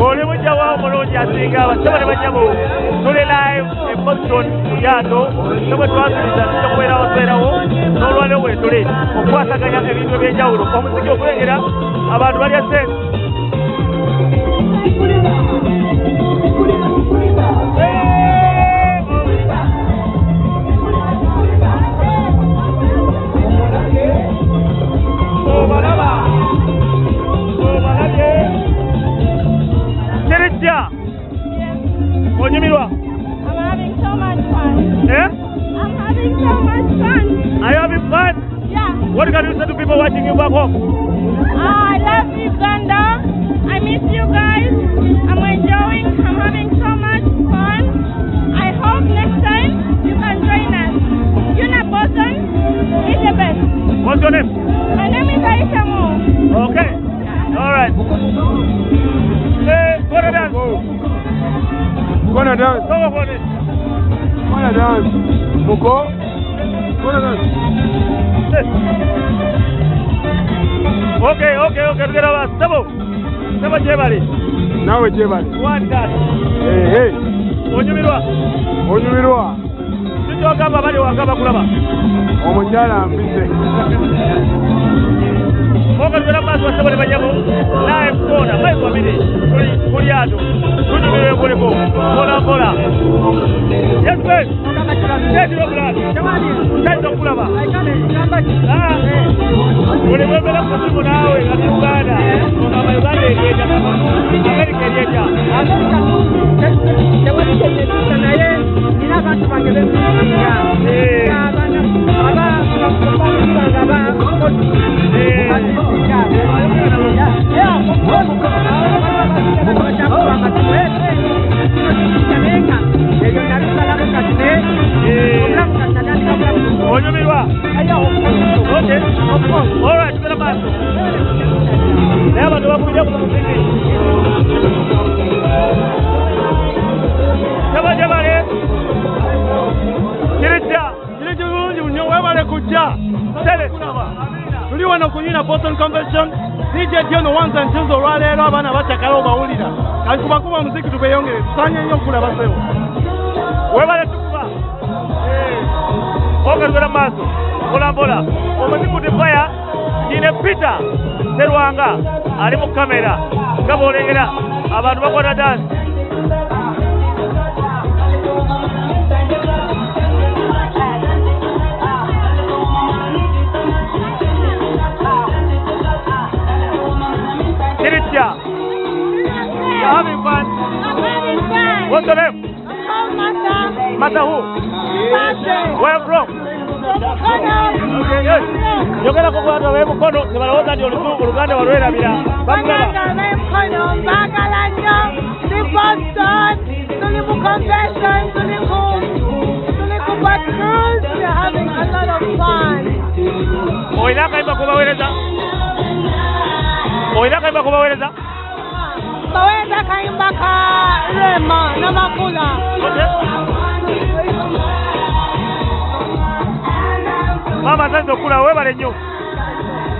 Oli mujawa omulungi asinga abasaba ne bajjabo tuli live e Boston Muyato sobwe twasubiza tukubeerawo n'olwaleero bwe tuli okukwasaganya ebintu ebyenjawulo omuziki okulengera abantu balya sente. Onyumirwa? I'm having so much fun. Eh? I'm having so much fun. Are you having fun? Yeah. What can you say to people watching you back home? I love Uganda. I miss you guys. I'm enjoying. I'm having so much fun. I hope next time you can join us. Una Boston is the best. What's your name? My name is Aisha Mo. Okay. All right. Hey, what are you? Wanna dance? Wanna dance? Muko? Wanna dance? Okay. Together us. Sabo Jebali. Nawe Jebali. One dance. Hey. Onyumirwa. Sijjo agamba bali wagamba kulaba. Omukyala ambise. Moga tugera maaso basabo ne bajjabo live corner live wabiri kuli ato tunyumirwe kuliko mpola yes please tetiro bulani tetiro kulaba uli webera kusimu nawe kati Uganda ogamba Uganda eryeja America eryeja naye nina abantu bange bemulira Onyumirwa? Okay. All right, tugera maaso. Naye abantu babuulira ku muziki. Jabale. Kirejja bulungi nnyo webale kujja. Tuli wano ku Una Boston Convention. DJ Diono ones and twos olwaleero abaana bakyakala obawulira. Kati kubakuba muziki tubeyongere tusaanye nnyo okulaba sebo. Webale tukuba. Oga tugera maaso. Mpola. Omuziki gudifaya nyine Peter Serwanga ali mu kamera. Nga bw'olengera abantu bakola dance. You're having fun? I'm having fun. What's your name? I'm Mata who? Where from? Okay, yes. Yogera ko bwana we mukono nibalowooza ndi Oluganda walwerabira. Bagala nnyo ndi Boston tuli mu convention tuli ku cruise. We're having a lot of fun. Oyina kayimba kubaweereza? Baweereza kayimba ka Rema n'Amakula. Mama zanze okula webale nnyo.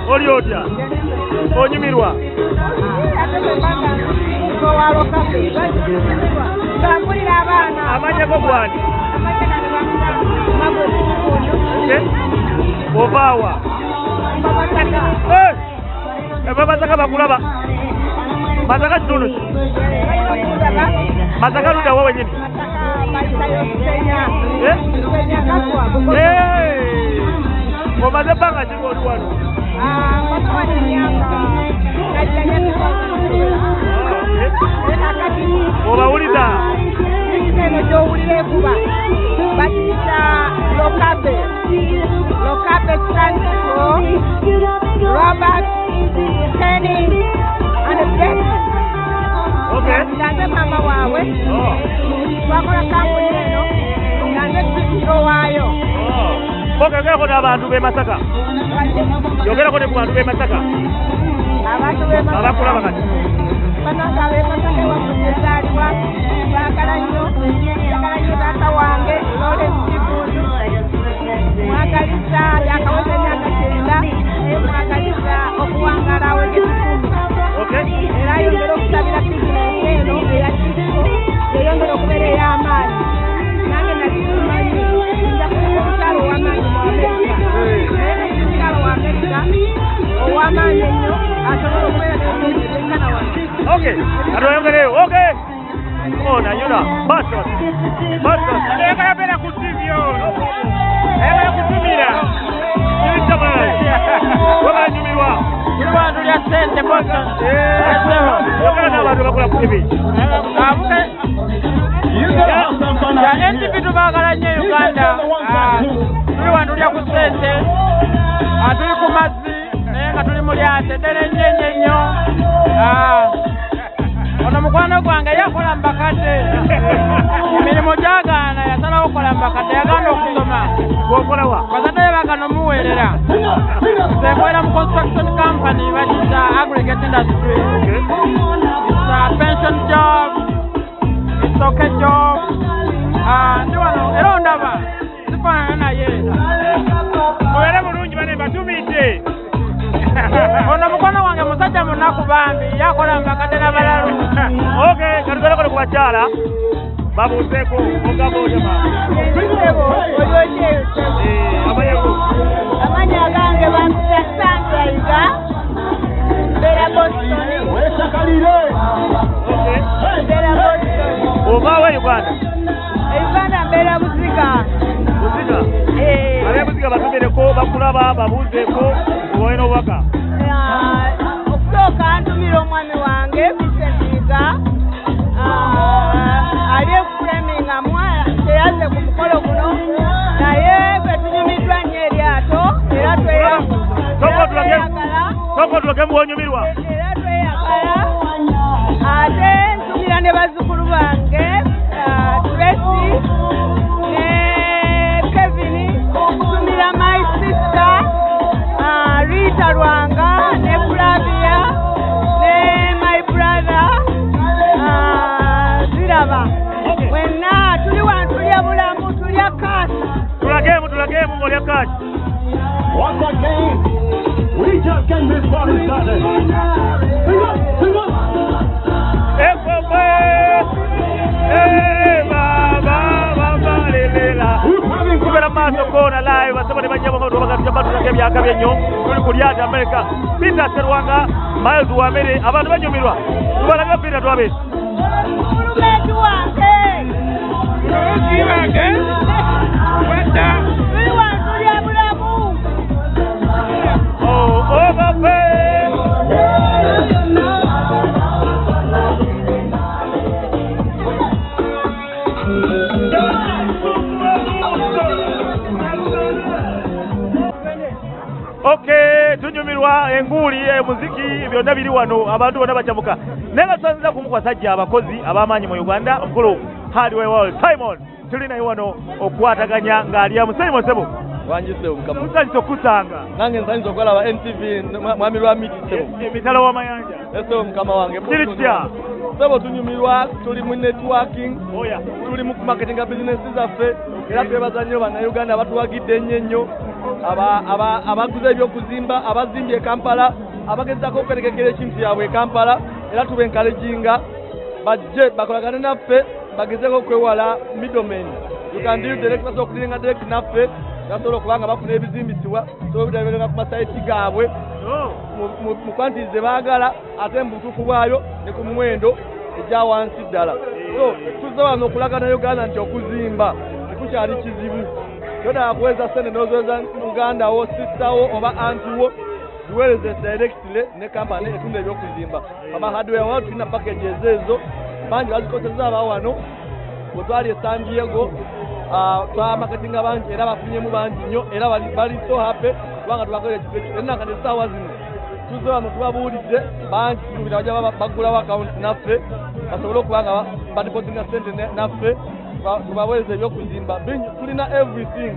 Oli otya? Onyumirwa? Amanya go gwani? Obaawa? Masaka bakulaba. Masaka kitundu. Masaka luda wowe nyini. Omaze bbanga ki ng'oli wano? Obawuliza? Ekitendo gy'owulira enkuba bakiyita Lokabe. Lokabe stands for Robert Kenny and Betty. Okay. Ndanze mama waabwe. Twakola kampuni eno. Ndanze kitulo waayo. Yogerako n'abantu b'e Masaka. Yogerako ne ku bantu b'e Masaka. Abantu b'e Masaka. Abakulaba kati. Bantu b'e Masaka bakunyezaalibwa. Baagala nnyo taata wange Lawrence Kibuuzu. Yuna, Bastos. Llega ya pena kusivyo. Llega ya kusumira. Nilita mwana. Wala nyumiwa. Kilwa ndulia sente Boston. Wakana abantu bakula ku TV. Abuke. Ya NTV tubagala nnyo Uganda. Kilwa ndulia ku sente. Tuli ku mazzi naye nga tuli mu lyate ddene nnyo. Ono mukwano gwange yakola mbakadde. Emirimu gyagaana yasalawo okukola mbakadde yaganda okusoma. Gwokola wa? Bazadde bagano muweerera. Nzekolera mu construction company bakiyita aggregate industry. It's a pension job. It's okay job. Ndi wano era ondaba zifaanana naye. Mubeere bulungi bane batumidde. Ono mukwano wange musajja munaku bambi yakola mbakadde n'abalalu. Okay, katugale ku bakyala. Babuuzeeko ogamba ojama. Amanyako. Amanya gange bampita Sandra Mbeera Boston. Okay. Mbeera Boston. Ovaawa Uganda? Uganda mbeera Buziga. Buziga? Abeebuziga batumireko bakulaba babuuzeeko obawe n'obubaka. Okusooka ntumira omwami wange Vicentiga ali Fleming teyaze ku mukolo guno naye bwe tunyumiddwa nnyo eryato era tweyagala muwonyumirwa era tweyagala ate ntumira ne bazzukulu bange Tracy ne Kevin ntumira my sister Rita Rwanga ne Flavia ne my brother Ziraba. Wenna tuli wano tulya bulamu tulya kasi. Tulageemu ng'olya kasi. Once again, we just getting this party started. Sing up. Kubera maaso koona live asabane banyama abantu bakatya batulage byaka byenyo tuli ku lyata America Peter Serwanga Miles Wamere abantu banyumirwa tubalaga Peter twabe Mulumetu wange wenda tuli wano tulya bulamu. Okay, tunyumirwa enguli muziki byonna biri wano abantu bonna bachamuka nenga tusanza kumukwasajja abakozi abamanyi mu Uganda omukulu Hardware World Simon tulina wano okwataganya ngali ya Simon Sebo wanjise omukama musanzo kusanga nange nsanyiza okulaba NTV mwami lwa miti Sebo emitalo wa mayanja eso omukama wange Kirikya Sebo tunyumirwa tuli mu networking oya tuli mu marketing business zaffe era twebaza nnyo bana Uganda abatuwagidde ennyo abaguze ebyokuzimba abazimbye Kampala abagezako okuterekekera ekintu yabwe e Kampala era tubenkalejinga bajje bakolagane naffe bagezeko okwewala middlemen you can do direct pass okulinga direct naffe nasobola okubanga bafuna ebizimbisibwa sobutabeereka ku masaiti gaabwe mu quantities ze baagala ate mu butuufu bwayo ne ku muwendo egya wansi ddala so tuzze wano okulagana Uganda nti okuzimba tekukyali kizibu toda kuweza sene nozoweza Uganda wo sister wo oba auntie wo duweleze directly ne company etunde ebyokuzimba aba hardware wo tulina packages ezo bangi bazikoseza aba wano otwali San Diego twa marketing abangi era bafunyemu bangi nnyo era bali so happy kubanga tubakolera ekifo era kati saawa zino tuzze wano tubabuulidde bangi tubira bajja bagulawo account naffe basobole okubanga badipotinga sente naffe tubaweze ebyokuzimba tulina everything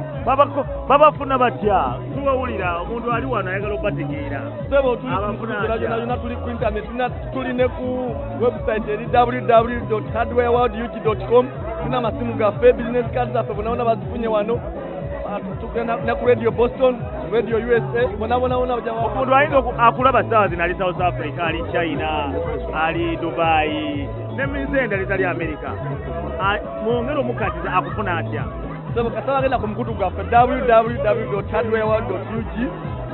babafuna batya tuwawulira omuntu ali wano ayagala okubategeera Sebo tulina tuli ku internet tuli ne ku website eri www.hardwareworldug.com tulina amasimu gaffe business cards zaffe bonabona bazifunye wano ne ku radio Boston radio USA bonabona omuntu ayinza akulaba saawa zino ali South Africa ali China ali Dubai neminze endala ezali America mwongere omukatiza akufuna atya Sebo kasaba agenda ku mukutu gwaffe www.hardwareworld.ug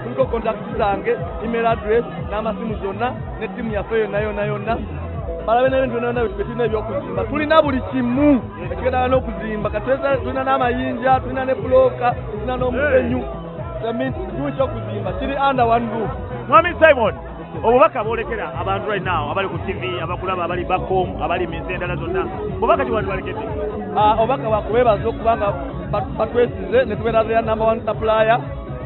tuliko contact zange email address n'amasimu zonna ne timu yaffe yonna balabe n'ebintu byonna betulina ebyokuzimba tulina buli kimu ekigendana n'okuzimba tulina n'amayinja tulina ne buloka tulina n'omusenyu kimu kyokuzimba kiri under one roof. Mwami Simon obubaka bwolekera abantu right now abali ku TV abakulaba abali back home abali minsi endala zonna obubaka kiwandi balekedde obubaka bwakubeebaza okubanga batwesize ne tubeera their number one supplier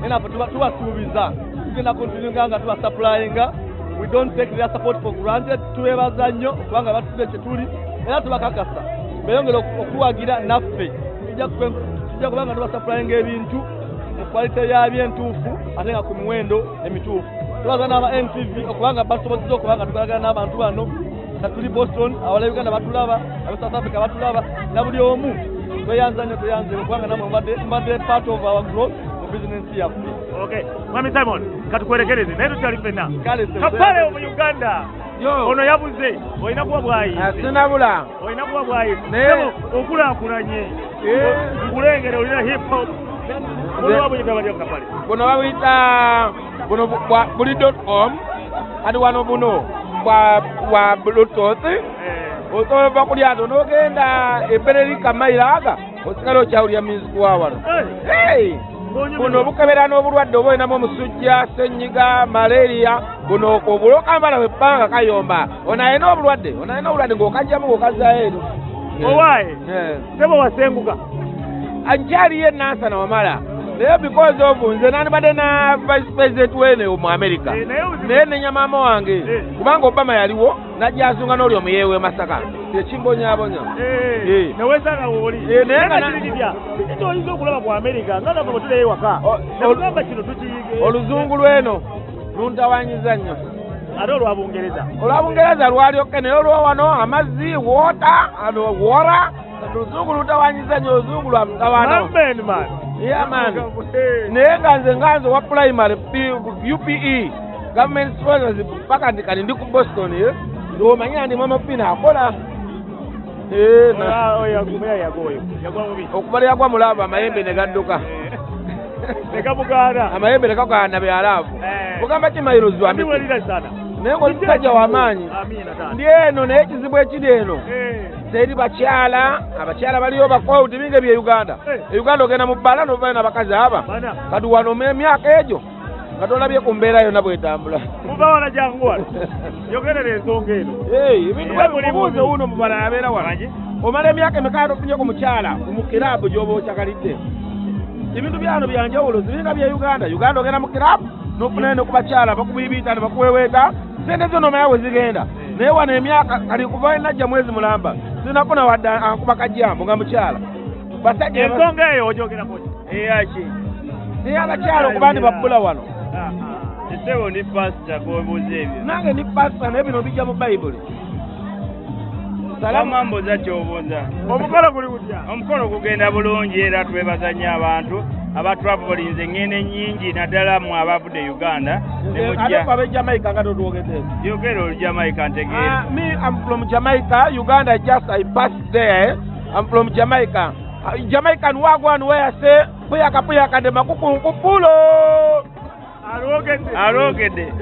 enaffe tubasuubiza tugenda kontinunga nga tubasupplyinga. We don't take their support for granted. Tubeebaza nnyo kubanga batuze kyetuli era tubakakasa beeyongera okuwagira naffe tujja kubanga tubasupplyinga ebintu mu quality yabyo entuufu ate nga ku miwendo emituufu. Tubaza n'aba NTV okubanga basobozesa okubanga tukolagana n'abantu bano nga tuli Boston abala Uganda batulaba aba South Africa batulaba na buli omu tweyanza nnyo tweyanze okubanga namwe mbadde part of our growth mu business yaffe. Okay, Mwami Simon katukwerekereze naye tukyali ffenna kapale mu Uganda ono yabuze olina kuba bwayise sinabula olina kuba bwayise okulaakulanye nkulengere olina hip hop buno babuyita buno buli.com ati wano buno bwa bluetooth osobola kulyato n'ogenda ebbere likamayiro aga osigala okyawulya music wa wano. Buno bukebera n'obulwadde oba olinamu omusujja ssenyiga malaria buno okwo bulokambala webbanga kayomba ono alina obulwadde ng'okajjamu ng'okazaayo eno owaaye sebo wasenguka ankyaliyo enansana wamala naye because of nze nandibadde na vice president wene mu America naye nenya maama wange kubanga Obama yaliwo najja asunga n'oli omuyeewe Masaka tekimbonyabonya newesanga woli naye oyinza okulaba ku America nga nava bwetuleyo ewaka negamba kino tukiyige oluzungu lweno luntawanyiza nnyo ate olwabungereza lwalyokke naye olwowano amazzi wota wora oluzungu lutawanyiza nnyo oluzungu lwa mutawano naye nga nze wa primary UPE government sponsors paka ndikali ndi ku Boston ng'omanya ndi mama fina akola okubala yagwa mulaba amayembe ne gadduka amayembe ne gagaana byalaavu ogamba kimayiro zwami naye ng'omusajja w'amaanyi ndi eno naye ekizibu ekiri eno teri abakyala baliyo bakowuti binge bye Uganda Uganda ogenda mu bbala n'ovayo n'abakazi aba kati wano emyaka egyo nga tolabye ku mbeera yonna bwetambula mubawala jangu wano yogerera ensonga eno ebintu bwemubuuze wuno mubala abeera wano omala emyaka emeka tofunye ku mukyala mu kiraabu gy'oba okyakalidde ebintu byano byanjawulo ziringa bye Uganda ogenda mu kiraabu n'ofunayo ne ku bakyala bakubiibita ne bakuweweeta sente zo nomanya we zigenda naye wano emyaka kali kuva enajja mwezi mulamba sinafuna wadde ankuba kajjambo nga mukyala basajja ensonga eyo ogyogerako eyaki naye abakyala okuba ndi babbula wano Esewo ndi pastor kubuuza ebyo. Nange ndi pastor naye bino bijja mu Bayibuli. Salama mboza ky'obuuza. Omukolo guli gutya? Omukolo gugenda bulungi era twebaza nnyo abantu abatwavulinze ngene nnyingi naddala mu abavudde Uganda. Ate babe Jamaica nga totwogedde. Yogera olu Jamaica ntegeera. Me, I'm from Jamaica. Uganda I passed there. I'm from Jamaica. Jamaican wagwan where I say puyaka de makukunkupulo. Alogedde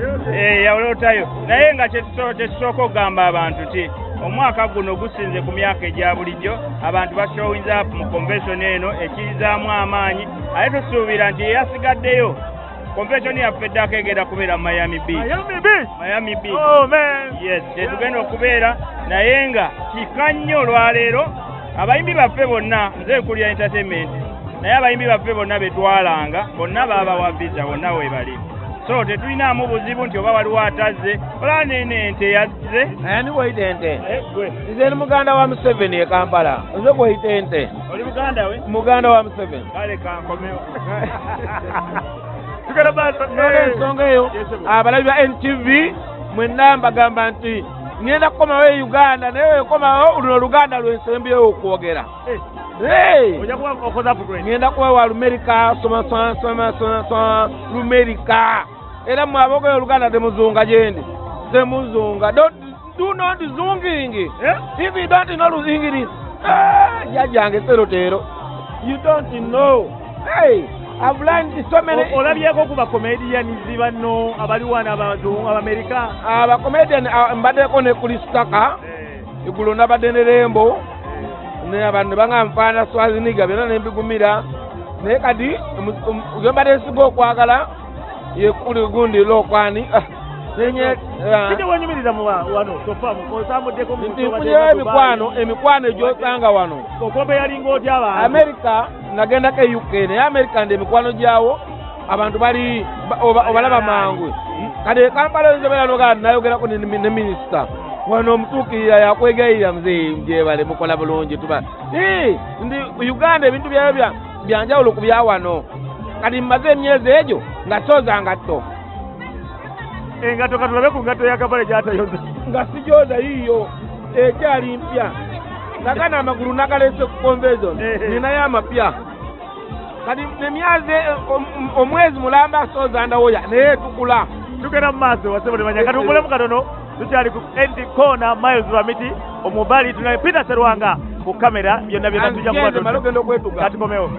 yawolotayo naye nga kyekisooka okugamba abantu ti omwaka guno gusinze ku myaka egya bulijjo abantu bashowinza mu convention eno ekirizaamu amaanyi ate tusuubira nti yasigaddeyo convention yaffe eddako egenda kubeera mu Miami Beach. Oh man. Yes, tetugenda okubeera naye nga kika nnyo olwaleero abayimbi baffe bonna nze nkulira entertainment naye abayimbi baffe bonna betwalanga bonna babawa visa bonna webali so tetulinamu buzibu nti oba waliwo atazze olaba nene ente yazze ani wayita ente nze ni muganda wa Museveni e Kampala nze kwayita ente oli muganda we muganda wa Museveni kale kankomewo ensonga eyo abalabi ba NTV mwenna mbagamba nti ngenda kukomawo e Uganda naye wekomawo luno Luganda lwensembyewo okwogera ngenda kuwewa Lumerika soma Lumerika era mwabogoya Oluganda temuzunga gyendi temuzunga do not zunging if you don't know Luzingiri jajange terotero you don't know I've learned so many. Olabyeko ku bakomedians banno abali wana abazungu America. Abakomedian mbadeko ne kuli Staka. Igulo nabadde ne Rembo. Ne abantu bangamfana Swaziniga byonna ne mbigumira. Ne kadi ngembadde sigo okwagala ye kuli gundi lokwani. Nenye kide wanyumiriza mu wano tofamu ko samudeko mu emikwano gyosanga wano okobe yalingo otyaba America nagenda ke UK ne America ndi emikwano gyawo abantu bali obalaba mangu kade Kampala nze bala nayogera ko ne minister wano omutuukirira yakwegayirira mzee njebale mukola bulungi tuba ndi Uganda ebintu byanjawulo ku bya wano kadi mbaze emyezi egyo nga toza ngatto engato katulabe ku ngato ya Kampala gyatayoza nga sijoza yiyo ekyali mpya nakana amagulu nagalese ku convention nina y'amapya kadi nemyaze omwezi mulamba soza ndawoya naye tukula tugenda mu maaso wasebo temanya katumbulemu katono tukyali ku Endi Corner Miles Lwamiti omubali tunaye Peter Serwanga ku kamera byonna byonna tujja kubatukomeo